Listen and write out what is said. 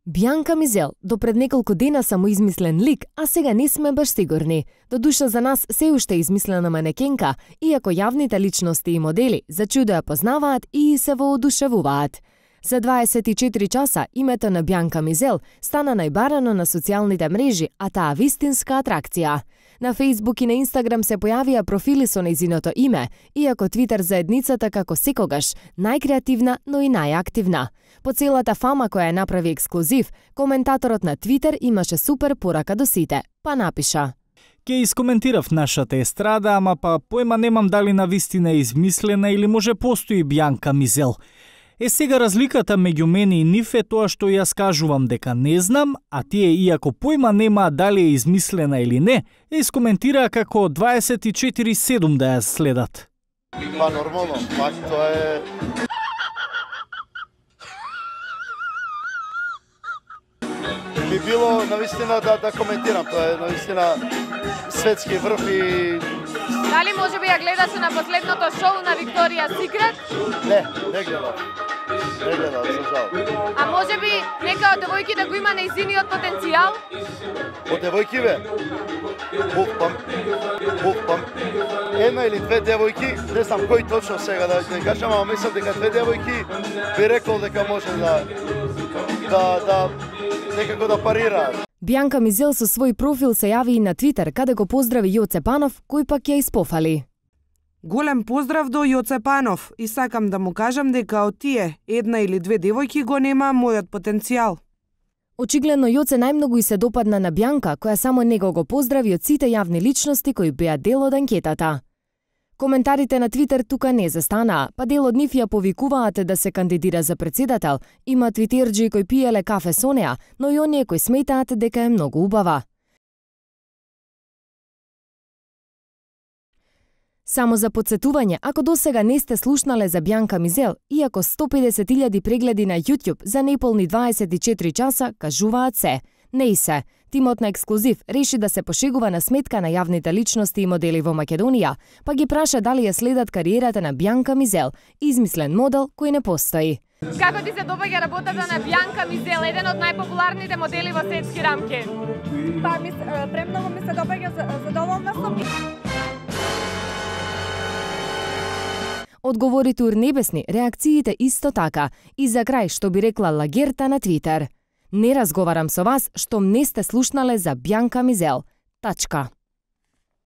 Бјанка Мизел, до пред неколку дена само измислен лик, а сега не сме баш сигурни. Додуша за нас се уште измислена манекенка, иако јавните личности и модели за чудо ја познаваат и се воодушевуваат. За 24 часа името на Бјанка Мизел стана најбарано на социјалните мрежи, а таа вистинска атракција. На Facebook и на Instagram се појавија профили со нејзиното име, иако Twitter заедницата како секогаш најкреативна, но и најактивна. По целата фама која ја направи ексклузив, коментаторот на Twitter имаше супер порака до сите, па напиша: Ке искоментирав нашата естрада, ама па појма немам дали на вистина е измислена или може постои Бјанка Мизел. Сега разликата меѓу мене и нив е тоа што јас кажувам дека не знам, а тие, иако појма нема дали е измислена или не, искоментираа како 24/7 да ја следат. Па нормално, пак тоа е... Би било навистина да коментирам, тоа е навистина светски врв и... Дали може би ја гледаше на последното шоу на Викторија Секрет? Не гледав. Не гледав, за жал. А може би нека од девојките го има нејзиниот потенцијал? Од девојки бе? Букпам. Една или две девојки, не знам кој точно сега да кажам, ама мислам дека две девојки би рекол дека може да некако да парираат. Бјанка Мизел со свој профил се јави и на Твитер, каде го поздрави Јоце Панов, кој пак ја испофали. Голем поздрав до Јоце Панов и сакам да му кажам дека од тие една или две девојки го нема мојот потенцијал. Очигледно Јоце најмногу и се допадна на Бјанка, која само него го поздрави од сите јавни личности кои беа дел од анкетата. Коментарите на Твитер тука не застанаа, па дел од нив ја повикуваат да се кандидира за председател, има твитерџи кои пиеле кафе со неа, но и оние кои сметаат дека е многу убава. Само за подсетување, ако досега не сте слушнале за Бјанка Мизел, иако 150.000 прегледи на YouTube за неполни 24 часа кажуваат се, не и се. Тимот на ексклузив реши да се пошегува на сметка на јавните личности и модели во Македонија, па ги праша дали ја следат кариерата на Бјанка Мизел, измислен модел кој не постои. Како ти се допаѓа работата на Бјанка Мизел, еден од најпопуларните модели во светски рамки? Па премногу ми се допаѓа, задоволна сум. Одговори Тур Небесни, реакциите исто така. И за крај, што би рекла Лагерта на Твитер: не разговарам со вас, штом не сте слушнале за Бјанка Мизел. Тачка.